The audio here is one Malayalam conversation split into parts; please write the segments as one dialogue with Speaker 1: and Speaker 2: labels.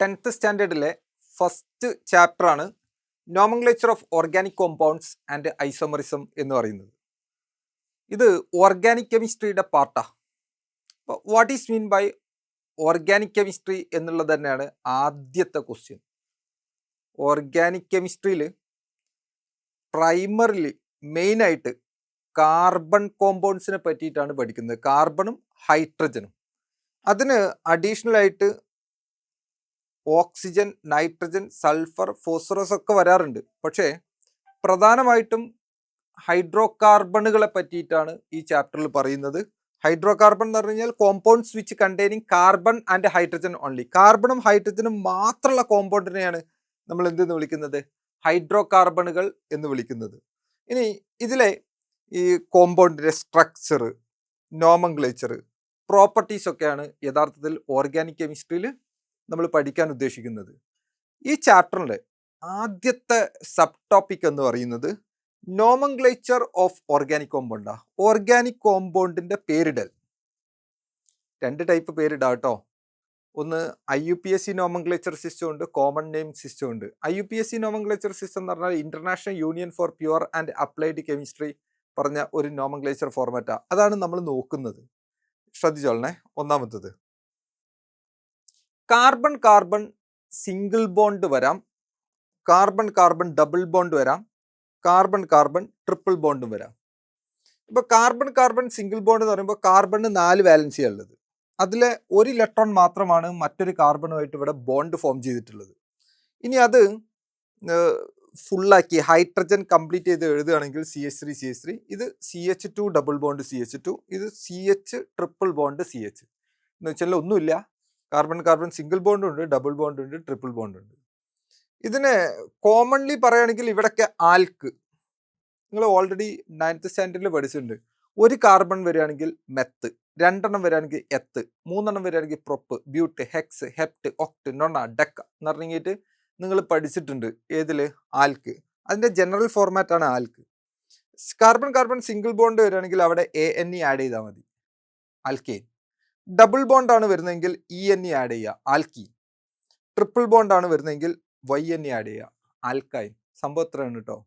Speaker 1: 10th സ്റ്റാൻഡേർഡിലെ ഫസ്റ്റ് ചാപ്റ്ററാണ് nomenclature of organic compounds and isomerism എന്ന് പറയുന്നത്. ഇത് ഓർഗാനിക് കെമിസ്ട്രിയുടെ പാർട്ടാണ്. അപ്പോൾ what is mean by organic chemistry എന്നുള്ളത് തന്നെയാണ് ആദ്യത്തെ ക്വസ്റ്റ്യൻ. ഓർഗാനിക് കെമിസ്ട്രിയിൽ പ്രൈമറിലി മെയിനായിട്ട് കാർബൺ കോമ്പൗണ്ട്സിനെ പറ്റിയിട്ടാണ് പഠിക്കുന്നത്. കാർബണും ഹൈഡ്രജനും, അതിന് അഡീഷണൽ ആയിട്ട് ഓക്സിജൻ, നൈട്രജൻ, സൾഫർ, ഫോസ്ഫറസ് ഒക്കെ വരാറുണ്ട്. പക്ഷേ പ്രധാനമായിട്ടും ഹൈഡ്രോ കാർബണുകളെ പറ്റിയിട്ടാണ് ഈ ചാപ്റ്ററിൽ പറയുന്നത്. ഹൈഡ്രോ കാർബൺ എന്ന് പറഞ്ഞു കഴിഞ്ഞാൽ compounds which containing carbon and hydrogen only. കാർബണും ഹൈഡ്രജനും മാത്രമുള്ള കോമ്പൗണ്ടിനെയാണ് നമ്മൾ എന്തെന്ന് വിളിക്കുന്നത്? ഹൈഡ്രോ കാർബണുകൾ എന്ന് വിളിക്കുന്നത്. ഇനി ഇതിലെ ഈ കോമ്പൗണ്ടിൻ്റെ സ്ട്രക്ചർ, നോമൻക്ലേച്ചർ, പ്രോപ്പർട്ടീസ് ഒക്കെയാണ് യഥാർത്ഥത്തിൽ ഓർഗാനിക് കെമിസ്ട്രിയിൽ നമ്മൾ പഠിക്കാൻ ഉദ്ദേശിക്കുന്നത്. ഈ ചാപ്റ്ററിലെ ആദ്യത്തെ സബ് ടോപ്പിക് എന്ന് പറയുന്നത് നോമൻക്ലേച്ചർ ഓഫ് ഓർഗാനിക് കോമ്പൗണ്ടാണ്. ഓർഗാനിക് കോമ്പൗണ്ടിൻ്റെ പേരിടൽ. 2 ടൈപ്പ് പേരിടാം കേട്ടോ. ഒന്ന് IUPAC നോമൻക്ലേച്ചർ സിസ്റ്റം ഉണ്ട്, കോമൺ നെയിം സിസ്റ്റം ഉണ്ട്. IUPAC നോമൻക്ലേച്ചർ സിസ്റ്റം എന്ന് പറഞ്ഞാൽ international union for pure and applied chemistry പറഞ്ഞ ഒരു നോമൻക്ലേച്ചർ ഫോർമാറ്റാണ്. അതാണ് നമ്മൾ നോക്കുന്നത്. ശ്രദ്ധിച്ചോളണേ. ഒന്നാമത്തത് കാർബൺ കാർബൺ സിംഗിൾ ബോണ്ട് വരാം, കാർബൺ കാർബൺ ഡബിൾ ബോണ്ട് വരാം, കാർബൺ കാർബൺ ട്രിപ്പിൾ ബോണ്ടും വരാം. ഇപ്പോൾ കാർബൺ കാർബൺ സിംഗിൾ ബോണ്ട് എന്ന് പറയുമ്പോൾ കാർബണിന് 4 വാലൻസിയാണ് ഉള്ളത്. അതിലെ ഒരു ഇലക്ട്രോൺ മാത്രമാണ് മറ്റൊരു കാർബണുമായിട്ട് ഇവിടെ ബോണ്ട് ഫോം ചെയ്തിട്ടുള്ളത്. ഇനി അത് ഫുള്ളാക്കി ഹൈഡ്രജൻ കംപ്ലീറ്റ് ചെയ്ത് എഴുതുകയാണെങ്കിൽ CH3 ഇത് CH2 ഡബിൾ ബോണ്ട് CH2, ഇത് CH ട്രിപ്പിൾ ബോണ്ട് CH എന്ന് വെച്ചാൽ ഒന്നുമില്ല. കാർബൺ കാർബൺ സിംഗിൾ ബോണ്ടും ഉണ്ട്, ഡബിൾ ബോണ്ട് ഉണ്ട്, ട്രിപ്പിൾ ബോണ്ട് ഉണ്ട്. ഇതിനെ കോമൺലി പറയുകയാണെങ്കിൽ ഇവിടൊക്കെ ആൽക്ക്, നിങ്ങൾ ഓൾറെഡി 9th സ്റ്റാൻഡേർഡിൽ പഠിച്ചിട്ടുണ്ട്. ഒരു കാർബൺ വരികയാണെങ്കിൽ മെത്ത്, 2 എണ്ണം വരികയാണെങ്കിൽ എത്ത്, 3 എണ്ണം വരികയാണെങ്കിൽ prop, but, hex, hept, oct, nona, deca എന്ന് പറഞ്ഞിട്ട് നിങ്ങൾ പഠിച്ചിട്ടുണ്ട്. ഏതിൽ? ആൽക്ക്. അതിൻ്റെ ജനറൽ ഫോർമാറ്റാണ് alk. Carbon carbon single bond വരികയാണെങ്കിൽ അവിടെ ANE ആഡ് ചെയ്താൽ മതി, ആൽക്കെയിൻ. ഡബിൾ ബോണ്ടാണ് വരുന്നതെങ്കിൽ ENE ആഡ് ചെയ്യുക, ആൽക്കീൻ. ട്രിപ്പിൾ ബോണ്ടാണ് വരുന്നതെങ്കിൽ YNE ആഡ് ചെയ്യുക, ആൽക്കൈൻ. സംഭവം എത്രയാണ് കേട്ടോ.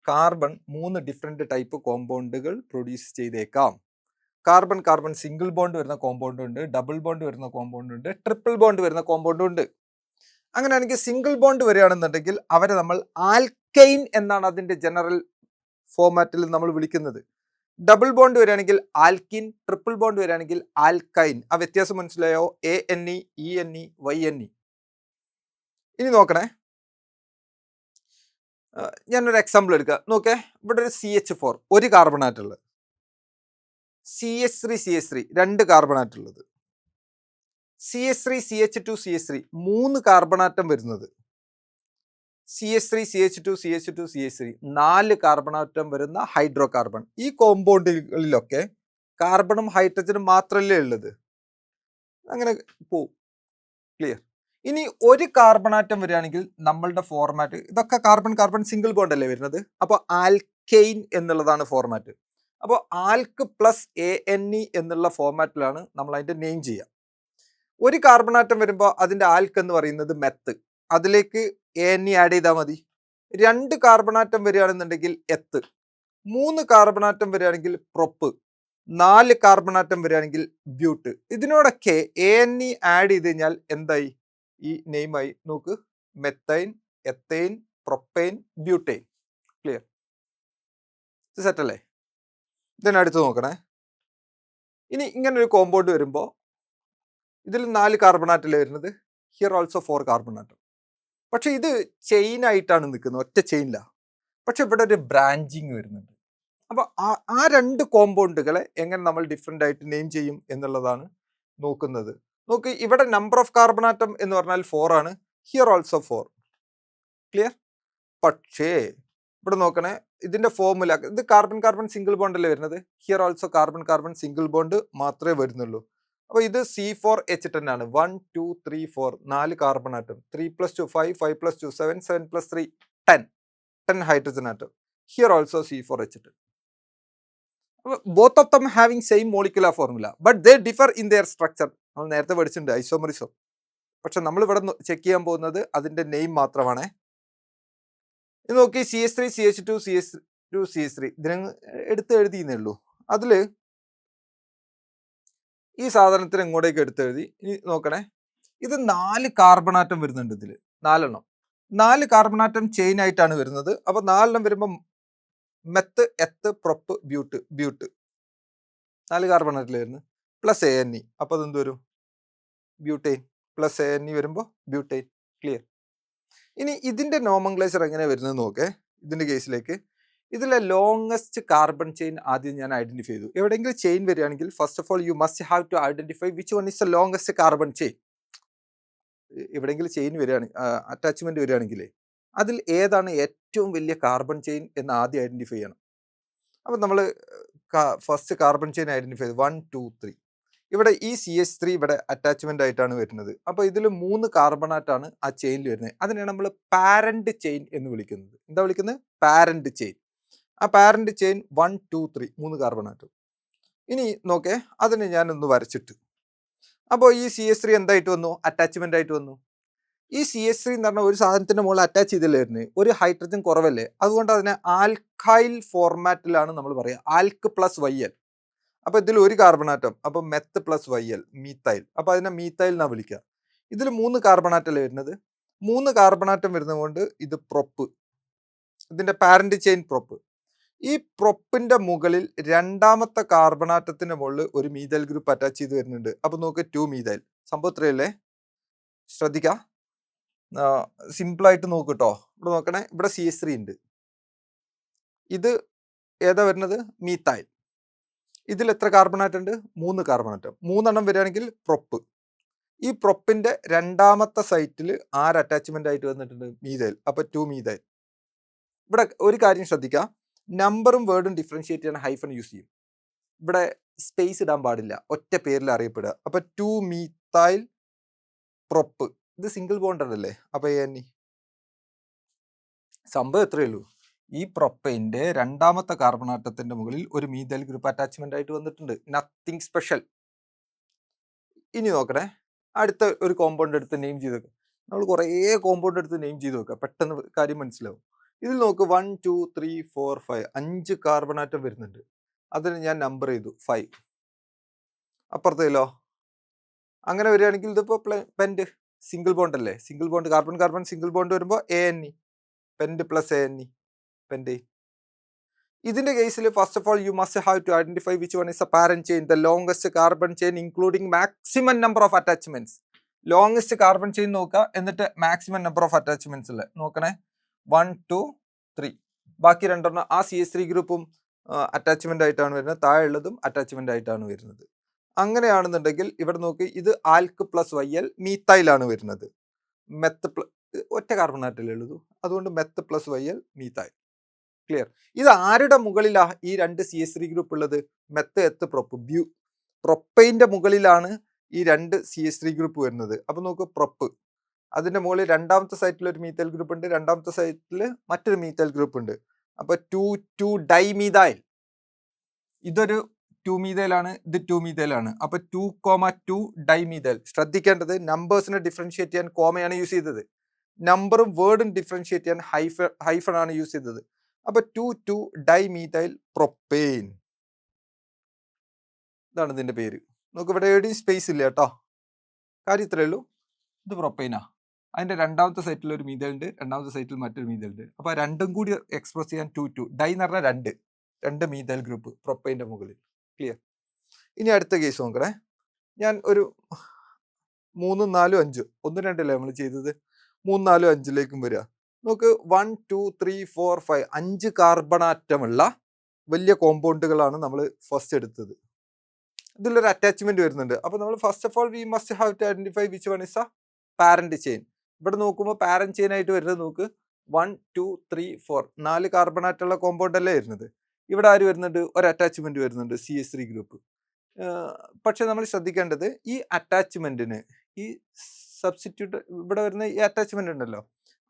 Speaker 1: കാർബൺ 3 ഡിഫറെൻറ്റ് ടൈപ്പ് കോമ്പൗണ്ടുകൾ പ്രൊഡ്യൂസ് ചെയ്തേക്കാം. കാർബൺ കാർബൺ സിംഗിൾ ബോണ്ട് വരുന്ന കോമ്പൗണ്ട് ഉണ്ട്, ഡബിൾ ബോണ്ട് വരുന്ന കോമ്പൗണ്ട് ഉണ്ട്, ട്രിപ്പിൾ ബോണ്ട് വരുന്ന കോമ്പൗണ്ട് ഉണ്ട്. അങ്ങനെയാണെങ്കിൽ സിംഗിൾ ബോണ്ട് വരികയാണെന്നുണ്ടെങ്കിൽ അവരെ നമ്മൾ ആൽക്കൈൻ എന്നാണ് അതിൻ്റെ ജനറൽ ഫോർമാറ്റിൽ നമ്മൾ വിളിക്കുന്നത്. ഡബിൾ ബോണ്ട് വരികയാണെങ്കിൽ ആൽക്കിൻ, ട്രിപ്പിൾ ബോണ്ട് വരികയാണെങ്കിൽ ആൽക്കൈൻ. ആ വ്യത്യാസം മനസ്സിലായോ? ANE, ENE, YNE. ഇനി നോക്കണേ, ഞാനൊരു എക്സാമ്പിൾ എടുക്കുക. നോക്കേ, ഇവിടെ ഒരു CH4 ഒരു കാർബണാറ്റുള്ളത്, CH3 2 കാർബണാറ്റുള്ളത്, CH3 CH2 CH3 3 carbon atom വരുന്നത്, CH3 CH2 4 കാർബണാറ്റം വരുന്ന ഹൈഡ്രോ കാർബൺ. ഈ കോമ്പൗണ്ടുകളിലൊക്കെ കാർബണും ഹൈഡ്രജനും മാത്രമല്ലേ ഉള്ളത്. അങ്ങനെ പോവും. ക്ലിയർ? ഇനി ഒരു കാർബണാറ്റം വരികയാണെങ്കിൽ നമ്മളുടെ ഫോർമാറ്റ്, ഇതൊക്കെ കാർബൺ കാർബൺ സിംഗിൾ ബോണ്ട് അല്ലേ വരുന്നത്. അപ്പോൾ ആൽക്കെയിൻ എന്നുള്ളതാണ് ഫോർമാറ്റ്. അപ്പോൾ ആൽക്ക് പ്ലസ് ANE എന്നുള്ള ഫോർമാറ്റിലാണ് നമ്മൾ അതിൻ്റെ നെയിം ചെയ്യുക. ഒരു കാർബണാറ്റം വരുമ്പോൾ അതിൻ്റെ ആൽക്ക് എന്ന് പറയുന്നത് മെത്ത്, അതിലേക്ക് ANE ആഡ് ചെയ്താൽ മതി. 2 കാർബണാറ്റം വരികയാണെന്നുണ്ടെങ്കിൽ എത്ത്, 3 കാർബണാറ്റം വരികയാണെങ്കിൽ പ്രൊപ്പ്, 4 കാർബണാറ്റം വരികയാണെങ്കിൽ ബ്യൂട്ട്. ഇതിനോടൊക്കെ ANE ആഡ് ചെയ്ത് കഴിഞ്ഞാൽ എന്തായി? ഈ നെയിമായി. നോക്ക്, മെത്തൈൻ, എത്തൈൻ, പ്രൊപ്പൈൻ, ബ്യൂട്ടൈൻ. ക്ലിയർ? ഇത് സെറ്റല്ലേ? ഇതിനടുത്ത് നോക്കണേ. ഇനി ഇങ്ങനൊരു കോമ്പൗണ്ട് വരുമ്പോൾ ഇതിൽ 4 കാർബണാറ്റല്ലേ വരുന്നത്, ഹിയർ ഓൾസോ 4 കാർബണാറ്റം. പക്ഷെ ഇത് ചെയിൻ ആയിട്ടാണ് നിൽക്കുന്നത്, ഒറ്റ ചെയിനിലാണ്. പക്ഷെ ഇവിടെ ഒരു ബ്രാഞ്ചിങ് വരുന്നുണ്ട്. അപ്പോൾ ആ 2 കോമ്പൗണ്ടുകളെ എങ്ങനെ നമ്മൾ ഡിഫറെൻ്റ് ആയിട്ട് നെയിം ചെയ്യും എന്നുള്ളതാണ് നോക്കുന്നത്. നോക്ക്, ഇവിടെ നമ്പർ ഓഫ് കാർബണാറ്റം എന്ന് പറഞ്ഞാൽ 4 ആണ്, ഹിയർ ഓൾസോ 4. ക്ലിയർ? പക്ഷേ ഇവിടെ നോക്കണേ, ഇതിൻ്റെ ഫോർമുല, ഇത് കാർബൺ കാർബൺ സിംഗിൾ ബോണ്ട് അല്ലേ വരുന്നത്, here also carbon carbon single bond മാത്രമേ വരുന്നുള്ളൂ. അപ്പോൾ ഇത് C4H10 ആണ്. 1 2 3 4 4 carbon atom, 3 + 2 5, 5 + 2 7, 7 + 3 10 hydrogen atom. Here also C4H10. Both of them having same molecular formula but they differ in there structure. നമ്മൾ നേരത്തെ പഠിച്ചിട്ടുണ്ട് ഐസോമറിസം. പക്ഷെ നമ്മൾ ഇവിടെ ചെക്ക് ചെയ്യാൻ പോകുന്നത് അതിന്റെ നെയിം മാത്രമാണ്. ഇത് നോക്കി CH3 CH2 CH2 CH3 ഇതിനെ എടുത്ത് എഴുതിയെന്നേ ഉള്ളൂ. അതില് ഈ സാധനത്തിന് ഇങ്ങോട്ടേക്ക് എടുത്തെഴുതി. ഇനി നോക്കണേ, ഇത് 4 കാർബൺ ആറ്റം വരുന്നുണ്ട് ഇതിൽ, 4 എണ്ണം. 4 കാർബൺ ആറ്റം ചെയിൻ ആയിട്ടാണ് വരുന്നത്. അപ്പൊ 4 എണ്ണം വരുമ്പോൾ meth, eth, prop, but 4 carbon atom വരുന്നത് പ്ലസ് ANE. അപ്പൊ അതെന്ത് വരും? ബ്യൂട്ടൈൻ. പ്ലസ് ANE വരുമ്പോൾ ബ്യൂട്ടൈൻ. ക്ലിയർ. ഇനി ഇതിന്റെ നോമൻക്ലേച്ചർ എങ്ങനെയാണ് വരുന്നത് നോക്കേ. ഇതിന്റെ കേസിലേക്ക് ഇതിലെ ലോങ്സ്റ്റ് കാർബൺ ചെയിൻ ആദ്യം ഞാൻ ഐഡന്റിഫൈ ചെയ്തു. എവിടെയെങ്കിലും ചെയിൻ വരികയാണെങ്കിൽ first of all you must have to identify which one is the longest carbon chain. എവിടെയെങ്കിലും ചെയിൻ വരികയാണെങ്കിൽ, അറ്റാച്ച്മെന്റ് വരികയാണെങ്കിൽ അതിൽ ഏതാണ് ഏറ്റവും വലിയ കാർബൺ ചെയിൻ എന്ന് ആദ്യം ഐഡന്റിഫൈ ചെയ്യണം. അപ്പം നമ്മൾ ഫസ്റ്റ് കാർബൺ ചെയിൻ ഐഡന്റിഫൈ ചെയ്തു 1 2 3. ഇവിടെ ഈ CH3 ഇവിടെ അറ്റാച്ച്മെന്റ് ആയിട്ടാണ് വരുന്നത്. അപ്പോൾ ഇതിൽ 3 കാർബണാറ്റാണ് ആ ചെയിനിൽ വരുന്നത്. അതിനെയാണ് നമ്മൾ പാരന്റ് ചെയിൻ എന്ന് വിളിക്കുന്നത്. എന്താ വിളിക്കുന്നത്? Parent chain. ആ പാരന്റ് ചെയിൻ 1 2 3 3 കാർബണാറ്റം. ഇനി നോക്കേ, അതിന് ഞാനൊന്ന് വരച്ചിട്ട്. അപ്പോൾ ഈ CH3 എന്തായിട്ട് വന്നു? അറ്റാച്ച്മെന്റ് ആയിട്ട് വന്നു. ഈ CH3 എന്ന് പറഞ്ഞാൽ ഒരു സാധനത്തിന്റെ മുകളിൽ അറ്റാച്ച് ചെയ്തില്ലേ വരുന്നത്, ഒരു ഹൈഡ്രജൻ കുറവല്ലേ, അതുകൊണ്ട് അതിനെ ആൽക്കൈൽ ഫോർമാറ്റിലാണ് നമ്മൾ പറയുക, ആൽക്ക് പ്ലസ് YL. അപ്പൊ ഇതിൽ ഒരു കാർബണാറ്റം, അപ്പൊ മെത്ത് പ്ലസ് YL, മീത്തൈൽ. അപ്പൊ അതിനെ മീത്തൈൽ എന്നാ വിളിക്കുക. ഇതിൽ 3 കാർബണാറ്റല്ലേ വരുന്നത്. 3 കാർബണാറ്റം വരുന്നത് കൊണ്ട് ഇത് പ്രൊപ്പ്, ഇതിന്റെ പാരന്റ് ചെയിൻ പ്രൊപ്പ്. ഈ പ്രൊപ്പിന്റെ മുകളിൽ രണ്ടാമത്തെ കാർബണാറ്റത്തിന്റെ മുകളിൽ ഒരു മീതൈൽ ഗ്രൂപ്പ് അറ്റാച്ച് ചെയ്ത് വരുന്നുണ്ട്. അപ്പൊ നോക്ക് 2 മീതൈൽ. സംഭവം ഇത്രയല്ലേ? ശ്രദ്ധിക്കാം, സിമ്പിൾ ആയിട്ട് നോക്ക് കേട്ടോ. ഇവിടെ നോക്കണേ, ഇവിടെ CH3 ഉണ്ട്. ഇത് ഏതാ വരുന്നത്? മീത്തൈൽ. ഇതിൽ എത്ര കാർബണാറ്റം ഉണ്ട്? 3 കാർബണാറ്റം. 3 എണ്ണം വരികയാണെങ്കിൽ പ്രൊപ്പ്. ഈ പ്രൊപ്പിന്റെ രണ്ടാമത്തെ സൈറ്റിൽ ആര് അറ്റാച്ച്മെന്റ് ആയിട്ട് വന്നിട്ടുണ്ട്? മീതൈൽ. അപ്പൊ 2 മീതൈൽ. ഇവിടെ ഒരു കാര്യം ശ്രദ്ധിക്കാം, നമ്പറും വേർഡും ഡിഫറൻഷിയേറ്റ് ചെയ്യാൻ ഹൈഫൺ യൂസ് ചെയ്യും. ഇവിടെ സ്പേസ് ഇടാൻ പാടില്ല, ഒറ്റ പേരിൽ അറിയപ്പെടുക. അപ്പൊ 2 മീത്തൈൽ പ്രൊപ്പ്. ഇത് സിംഗിൾ ബോണ്ടഡ് അല്ലേ, അപ്പൊ ANE. സംഭവം എത്രയേ ഉള്ളൂ, ഈ പ്രൊപ്പൈൻ്റെ രണ്ടാമത്തെ കാർബണാറ്റത്തിന്റെ മുകളിൽ ഒരു മീതൈൽ ഗ്രൂപ്പ് അറ്റാച്ച്മെന്റ് ആയിട്ട് വന്നിട്ടുണ്ട്. Nothing special. ഇനി നോക്കണേ, അടുത്ത ഒരു കോമ്പൗണ്ട് എടുത്ത് നെയിം ചെയ്ത് വെക്കുക. നമ്മൾ കുറേ കോമ്പൗണ്ട് എടുത്ത് നെയിം ചെയ്ത് വെക്കുക, പെട്ടെന്ന് കാര്യം മനസ്സിലാവും. ഇതിൽ നോക്ക് 1 2 3 4 5 5 കാർബണാറ്റം വരുന്നുണ്ട്. അതിന് ഞാൻ നമ്പർ ചെയ്തു 5. അപ്പുറത്തേലോ അങ്ങനെ വരികയാണെങ്കിൽ ഇതിപ്പോ പെൻഡ്, സിംഗിൾ ബോണ്ട് അല്ലേ, single bond carbon carbon single bond വരുമ്പോൾ ANE, pent plus ANE, pentane. ഇതിന്റെ കേസിൽ first of all you must have to identify which one is a parent chain, the longest carbon chain including maximum number of attachments. Longest carbon chain നോക്കുക, എന്നിട്ട് മാക്സിമം നമ്പർ ഓഫ് അറ്റാച്ച്മെന്റ്സ് ഉള്ളത് നോക്കണേ. 1 2 3. ബാക്കി രണ്ടെണ്ണം ആ CH3 ഗ്രൂപ്പും അറ്റാച്ച്മെന്റ് ആയിട്ടാണ് വരുന്നത്, താഴെ ഉള്ളതും അറ്റാച്ച്മെന്റ് ആയിട്ടാണ് വരുന്നത്. അങ്ങനെയാണെന്നുണ്ടെങ്കിൽ ഇവിടെ നോക്കി, ഇത് ആൽക്ക് പ്ലസ് YL മീത്തൈലാണ് വരുന്നത്. മെത്ത് ഒറ്റ കാർബണാറ്റല്ലേ ഉള്ളൂ, അതുകൊണ്ട് meth plus YL methyl. Clear. ഇത് ആരുടെ മുകളിലാ ഈ 2 CH3 ഗ്രൂപ്പ് ഉള്ളത്? മെത്ത്, എത്ത്, പ്രൊപ്പ്, പ്രൊപ്പൈന്റെ മുകളിലാണ് ഈ 2 CH3 ഗ്രൂപ്പ് വരുന്നത്. അപ്പൊ നോക്ക്, പ്രൊപ്പ്, അതിന്റെ മുകളിൽ രണ്ടാമത്തെ സൈറ്റിൽ ഒരു മീത്തൈൽ ഗ്രൂപ്പ് ഉണ്ട്, രണ്ടാമത്തെ സൈറ്റിൽ മറ്റൊരു മീത്തൈൽ ഗ്രൂപ്പ് ഉണ്ട്. അപ്പൊ 2 2 ഡൈമീതൈൽ. ഇതൊരു 2 മീതൈലാണ്, ഇത് 2 മീതൈലാണ്. അപ്പൊ 2, 2 ഡൈമീതൈൽ. ശ്രദ്ധിക്കേണ്ടത്, നമ്പേഴ്സിനെ ഡിഫറൻഷിയേറ്റ് ചെയ്യാൻ കോമയാണ് യൂസ് ചെയ്തത്, നമ്പറും വേർഡും ഡിഫറൻഷിയേറ്റ് ചെയ്യാൻ ഹൈഫൺ ആണ് യൂസ് ചെയ്തത്. അപ്പൊ 2 2 ഡൈമീതൈൽ പ്രൊപ്പെയിൻ. ഇതാണ് ഇതിന്റെ പേര്. നമുക്ക് ഇവിടെ എവിടെയും സ്പേസ് ഇല്ല കേട്ടോ, കാര്യം ഇത്രയേ ഉള്ളൂ. ഇത് പ്രൊപ്പെയിനാ, അതിന്റെ രണ്ടാമത്തെ സൈറ്റിൽ ഒരു മീതൈൽ ഉണ്ട്, രണ്ടാമത്തെ സൈറ്റിൽ മറ്റൊരു മീതൈൽ ഉണ്ട്. അപ്പൊ രണ്ടും കൂടി എക്സ്പ്രസ് ചെയ്യാൻ 2 2 ഡൈ എന്ന് പറഞ്ഞാൽ 2 മീതൈൽ ഗ്രൂപ്പ് പ്രൊപ്പൈൻ്റെ മുകളിൽ. ക്ലിയർ. ഇനി അടുത്ത കേസ് നോക്കണേ. ഞാൻ ഒരു 3 4 5 1 2 അല്ലേ നമ്മൾ ചെയ്തത്, 3 4 5ലേക്കും വരിക. നോക്ക്, 1 2 3 4 5 5 കാർബണാറ്റമുള്ള വലിയ കോമ്പൗണ്ടുകളാണ് നമ്മൾ ഫസ്റ്റ് എടുത്തത്. ഇതിലൊരു അറ്റാച്ച്മെന്റ് വരുന്നുണ്ട്. അപ്പൊ നമ്മൾ first of all we must have to identify which one is a parent chain. ഇവിടെ നോക്കുമ്പോൾ പാരന്റ് ചെയിൻ ആയിട്ട് വരുന്നത് നോക്ക്, 1 2 3 4 4 കാർബണാറ്റുള്ള കോമ്പൗണ്ട് അല്ലേ വരുന്നത്. ഇവിടെ ആര് വരുന്നുണ്ട്? ഒരു അറ്റാച്ച്മെന്റ് വരുന്നുണ്ട്, CH3 ഗ്രൂപ്പ്. പക്ഷെ നമ്മൾ ശ്രദ്ധിക്കേണ്ടത്, ഈ അറ്റാച്ച്മെന്റിന് ഈ സബ്സ്റ്റിറ്റ്യൂട്ട് ഇവിടെ വരുന്ന ഈ അറ്റാച്ച്മെന്റ് ഉണ്ടല്ലോ,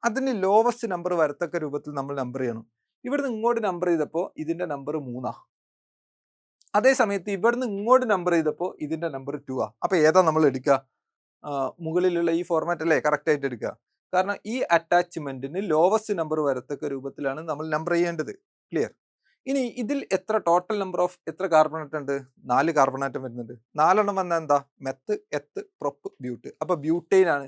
Speaker 1: അതിന് ലോവസ്റ്റ് നമ്പർ വരത്തക്ക രൂപത്തിൽ നമ്മൾ നമ്പർ ചെയ്യണം. ഇവിടുന്ന് ഇങ്ങോട്ട് നമ്പർ ചെയ്തപ്പോൾ ഇതിന്റെ നമ്പർ 3. അതേ സമയത്ത് ഇവിടുന്ന് ഇങ്ങോട്ട് നമ്പർ ചെയ്തപ്പോൾ ഇതിന്റെ നമ്പർ 2. അപ്പൊ ഏതാ നമ്മൾ എടുക്കുക? മുകളിലുള്ള ഈ ഫോർമാറ്റ് അല്ലേ കറക്റ്റ് ആയിട്ട് എടുക്കുക. കാരണം ഈ അറ്റാച്ച്മെന്റിന് ലോവസ്റ്റ് നമ്പർ വരത്തക്ക രൂപത്തിലാണ് നമ്മൾ നമ്പർ ചെയ്യേണ്ടത്. ക്ലിയർ? ഇനി ഇതിൽ ടോട്ടൽ നമ്പർ ഓഫ് എത്ര കാർബൺ ആറ്റം ഉണ്ട്? 4 കാർബൺ ആറ്റം വരുന്നുണ്ട്. 4 വന്നാൽ എന്താ? Meth, eth, prop, ബ്യൂട്ട്. അപ്പൊ ബ്യൂട്ടൈൻ ആണ്.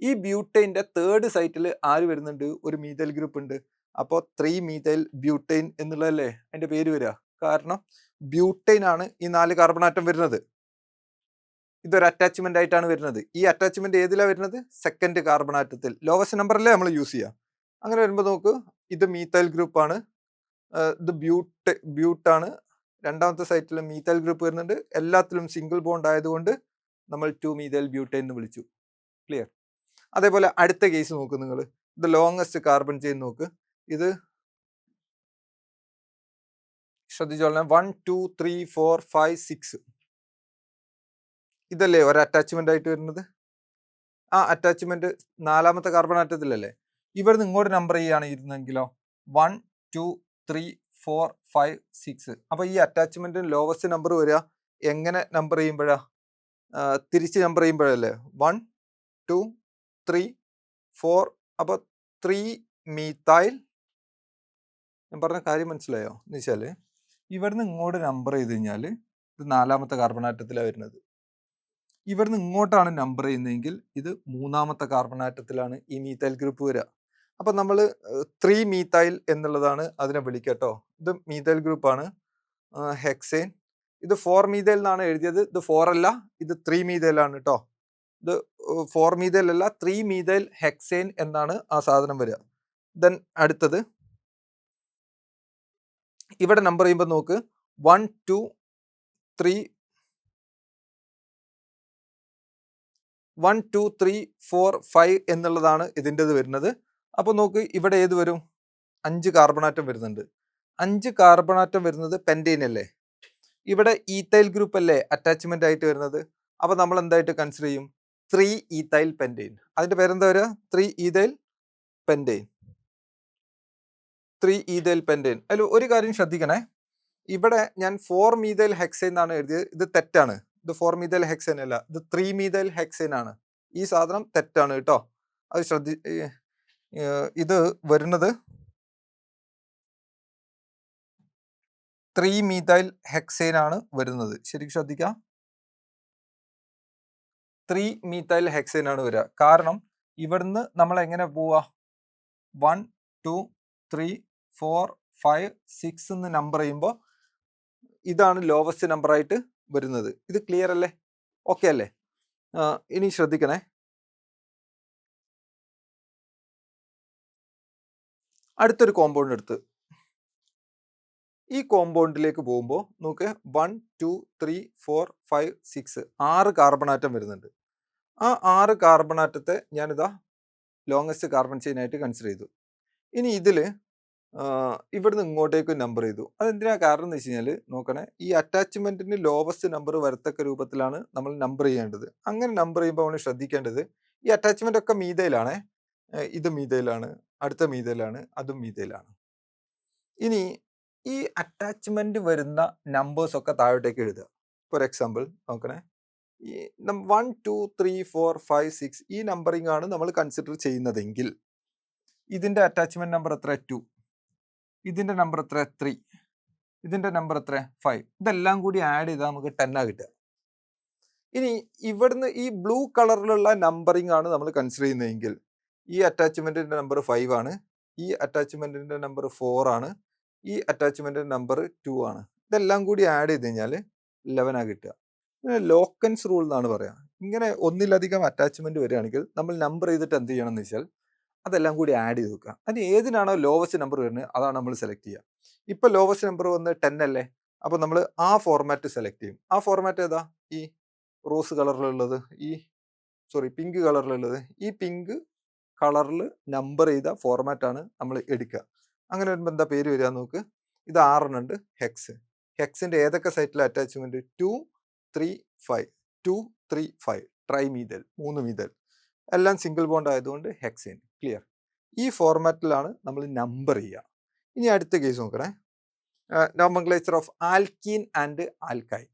Speaker 1: ഈ ബ്യൂട്ടൈൻ്റെ തേർഡ് സൈറ്റിൽ ആര് വരുന്നുണ്ട്? ഒരു മീഥൈൽ ഗ്രൂപ്പ് ഉണ്ട്. അപ്പോൾ 3 മീഥൈൽ ബ്യൂട്ടൈൻ എന്നുള്ളതല്ലേ അതിന്റെ പേര് വരിക. കാരണം ബ്യൂട്ടൈൻ ആണ് ഈ 4 കാർബൺ ആറ്റം വരുന്നത്. ഇതൊരു അറ്റാച്ച്മെന്റ് ആയിട്ടാണ് വരുന്നത്. ഈ അറ്റാച്ച്മെന്റ് ഏതിലാണ് വരുന്നത്? സെക്കൻഡ് കാർബൺ ആറ്റത്തിൽ. ലോവസ്റ്റ് നമ്പറല്ലേ നമ്മൾ യൂസ് ചെയ്യുക. അങ്ങനെ വരുമ്പോൾ നോക്ക്, ഇത് മീഥൈൽ ഗ്രൂപ്പ് ആണ്, ഇത് ബ്യൂട്ടാണ്. രണ്ടാമത്തെ സൈറ്റിൽ മീഥൈൽ ഗ്രൂപ്പ് വരുന്നുണ്ട്. എല്ലാത്തിലും സിംഗിൾ ബോണ്ട് ആയതുകൊണ്ട് നമ്മൾ 2 മീഥൈൽ ബ്യൂട്ടൈൻ എന്ന് വിളിച്ചു. ക്ലിയർ? അതേപോലെ അടുത്ത കേസ് നോക്ക് നിങ്ങൾ. ഇത് ലോങ്സ്റ്റ് കാർബൺ ചെയിൻ നോക്ക്. ഇത് ശ്രദ്ധിച്ചോളാം. 1 2 3 4 5 6 ഇതല്ലേ ഒരു അറ്റാച്ച്മെന്റ് ആയിട്ട് വരുന്നത്. ആ അറ്റാച്ച്മെന്റ് 4ാമത്തെ കാർബൺ ആറ്റത്തിലല്ലേ. ഇവിടുന്ന് ഇങ്ങോട്ട് നമ്പർ ചെയ്യാണ് ഇരുന്നെങ്കിലോ 1 2 3 4 5 6. അപ്പൊ ഈ അറ്റാച്ച്മെന്റിന് ലോവസ്റ്റ് നമ്പർ വരിക എങ്ങനെ നമ്പർ ചെയ്യുമ്പോഴാ? തിരിച്ച് നമ്പർ ചെയ്യുമ്പോഴല്ലേ. 1 2 3 4. അപ്പൊ 3 മീഥൈൽ. ഞാൻ പറഞ്ഞ കാര്യം മനസ്സിലായോ? എന്ന് വെച്ചാല് ഇവിടുന്ന് ഇങ്ങോട്ട് നമ്പർ ചെയ്ത് കഴിഞ്ഞാൽ ഇത് 4ാമത്തെ കാർബൺ ആറ്റത്തിലാണ് വരുന്നത്. ഇവിടുന്ന് ഇങ്ങോട്ടാണ് നമ്പർ ചെയ്യുന്നതെങ്കിൽ ഇത് 3ാമത്തെ കാർബൺ ആറ്റത്തിലാണ് ഈ മീഥൈൽ ഗ്രൂപ്പ് വരിക. അപ്പൊ നമ്മൾ 3 മീഥൈൽ എന്നുള്ളതാണ് അതിനെ വിളിക്കട്ടോ. ഇത് മീഥൈൽ ഗ്രൂപ്പാണ്, ഹെക്സേൻ. ഇത് 4 മീഥൈൽ എന്നാണ് എഴുതിയത്. ഇത് 4 അല്ല, ഇത് 3 മീഥൈൽ ആണ് കേട്ടോ. ഇത് 4 മീഥൈൽ അല്ല, 3 മീഥൈൽ ഹെക്സേൻ എന്നാണ് ആ സാധനം വരിക. ദെൻ അടുത്തത് ഇവിടെ നമ്പർ ചെയ്യുമ്പോൾ നോക്ക് 1 2 3 1 2 3 4 5 എന്നുള്ളതാണ് ഇതിൻ്റെത് വരുന്നത്. അപ്പോൾ നോക്ക് ഇവിടെ ഏത് വരും? 5 കാർബൺ ആറ്റം വരുന്നുണ്ട്. 5 കാർബൺ ആറ്റം വരുന്നത് പെൻറ്റെയ്ൻ അല്ലേ. ഇവിടെ ഈത്തൈൽ ഗ്രൂപ്പ് അല്ലേ അറ്റാച്ച്മെന്റ് ആയിട്ട് വരുന്നത്. അപ്പോൾ നമ്മൾ എന്തായിട്ട് കൺസിഡർ ചെയ്യും? 3 ഈത്തൈൽ പെൻറ്റെയ്ൻ. അതിന്റെ പേരെന്താ വരിക? 3 ഈഥൈൽ പെൻറ്റെയ്ൻ. 3 ഈഥൈൽ പെൻറ്റെയ്ൻ. അതിൽ ഒരു കാര്യം ശ്രദ്ധിക്കണേ. ഇവിടെ ഞാൻ 4 മീഥൈൽ ഹെക്സൈൻ എന്നാണ് എഴുതിയത്. ഇത് തെറ്റാണ്. ഇത് 4 മീഥൈൽ ഹെക്സൈൻ അല്ല, ഇത് 3 മീഥൈൽ ഹെക്സൈൻ ആണ്. ഈ സാധനം തെറ്റാണ് കേട്ടോ. അത് ഇത് വരുന്നത് 3 മീഥൈൽ ഹെക്സൈൻ ആണ് വരുന്നത്. ശരിക്കും ശ്രദ്ധിക്കാം. 3 മീഥൈൽ ഹെക്സൈൻ ആണ് വരിക. കാരണം ഇവിടുന്ന് നമ്മൾ എങ്ങനെ പോവാ? 1 2 3 4 5 6 എന്ന് നമ്പർ ചെയ്യുമ്പോൾ ഇതാണ് ലോവസ്റ്റ് നമ്പർ ആയിട്ട് വരുന്നത്. ഇത് ക്ലിയർ അല്ലേ? ഓക്കെ അല്ലേ? ഇനി ശ്രദ്ധിക്കണേ. അടുത്തൊരു കോമ്പൗണ്ട് എടുത്ത് ഈ കോമ്പൗണ്ടിലേക്ക് പോകുമ്പോൾ നോക്ക് 1 2 3 4 5 6 6 കാർബൺ ആറ്റം വരുന്നുണ്ട്. ആ 6 കാർബൺ ആറ്റത്തെ ഞാനിതാ ലോങ്സ്റ്റ് കാർബൺ ചെയിൻ ആയിട്ട് കൺസിഡർ ചെയ്തു. ഇനി ഇതിൽ ഇവിടുന്ന് ഇങ്ങോട്ടേക്ക് നമ്പർ ചെയ്തു. അതെന്തിനാ കാരണം എന്ന് വെച്ച് കഴിഞ്ഞാൽ നോക്കണേ, ഈ അറ്റാച്ച്മെന്റിന് ലോവസ്റ്റ് നമ്പർ വരത്തക്ക രൂപത്തിലാണ് നമ്മൾ നമ്പർ ചെയ്യേണ്ടത്. അങ്ങനെ നമ്പർ ചെയ്യുമ്പോൾ നമ്മൾ ശ്രദ്ധിക്കേണ്ടത് ഈ അറ്റാച്ച്മെന്റ് ഒക്കെ മീഥൈലാണേ. ഇത് മീഥൈലാണ്, അടുത്ത മീഥൈലാണ്, അതും മീഥൈലാണ്. ഇനി ഈ അറ്റാച്ച്മെന്റ് വരുന്ന നമ്പേഴ്സ് ഒക്കെ താഴോട്ടേക്ക് എഴുതുക. ഫോർ എക്സാമ്പിൾ നോക്കണേ, ഈ 1 2 3 4 5 6 ഈ നമ്പറിംഗ് ആണ് നമ്മൾ കൺസിഡർ ചെയ്യുന്നതെങ്കിൽ ഇതിന്റെ അറ്റാച്ച്മെന്റ് നമ്പർ എത്ര? 2. ഇതിന്റെ നമ്പർ എത്ര? 3. ഇതിന്റെ നമ്പർ എത്ര? 5. ഇതെല്ലാം കൂടി ആഡ് ചെയ്താൽ നമുക്ക് 10 കിട്ടുക. ഇനി ഇവിടുന്ന് ഈ ബ്ലൂ കളറിലുള്ള നമ്പറിംഗ് ആണ് നമ്മൾ കൺസിഡർ ചെയ്യുന്നതെങ്കിൽ ഈ അറ്റാച്ച്മെന്റിന്റെ നമ്പർ 5 ആണ്, ഈ അറ്റാച്ച്മെന്റിന്റെ നമ്പർ 4 ആണ്, ഈ അറ്റാച്ച്മെന്റിന്റെ നമ്പർ 2 ആണ്. ഇതെല്ലാം കൂടി ആഡ് ചെയ്ത് കഴിഞ്ഞാൽ 11 കിട്ടുക. ലോക്കൻസ് റൂൾ എന്നാണ് പറയാ. ഇങ്ങനെ ഒന്നിലധികം അറ്റാച്ച്മെന്റ് വരികയാണെങ്കിൽ നമ്മൾ നമ്പർ ചെയ്തിട്ട് എന്ത് ചെയ്യണം എന്ന് വെച്ചാൽ അതെല്ലാം കൂടി ആഡ് ചെയ്ത് വെക്കുക. അതിന് ഏതിനാണോ ലോവസ്റ്റ് നമ്പർ വരുന്നത് അതാണ് നമ്മൾ സെലക്ട് ചെയ്യുക. ഇപ്പൊ ലോവസ്റ്റ് നമ്പർ വന്ന് 10 അല്ലേ. അപ്പൊ നമ്മൾ ആ ഫോർമാറ്റ് സെലക്ട് ചെയ്യും. ആ ഫോർമാറ്റ് ഏതാ? ഈ റോസ് കളറിലുള്ളത്, പിങ്ക് കളറിലുള്ളത്. ഈ പിങ്ക് കളറിൽ നമ്പർ ചെയ്ത ഫോർമാറ്റാണ് നമ്മൾ എടുക്കുക. അങ്ങനെ വരുമ്പോൾ എന്താ പേര് വരിക നോക്ക്. ഇത് 6 ഉണ്ട്. ഹെക്സിന്റെ ഏതൊക്കെ സൈറ്റിലെ അറ്റാച്ച്മെന്റ്? 2 3 5. 2 3 5 ട്രൈ മീഥൈൽ, 3 മീഥൈൽ, എല്ലാം സിംഗിൾ ബോണ്ട് ആയതുകൊണ്ട് ഹെക്സേൻ. ക്ലിയർ? ഈ ഫോർമാറ്റിലാണ് നമ്മൾ നമ്പർ ചെയ്യുക. ഇനി അടുത്ത കേസ് നോക്കണേ. Nomenclature of alkene and alkyne.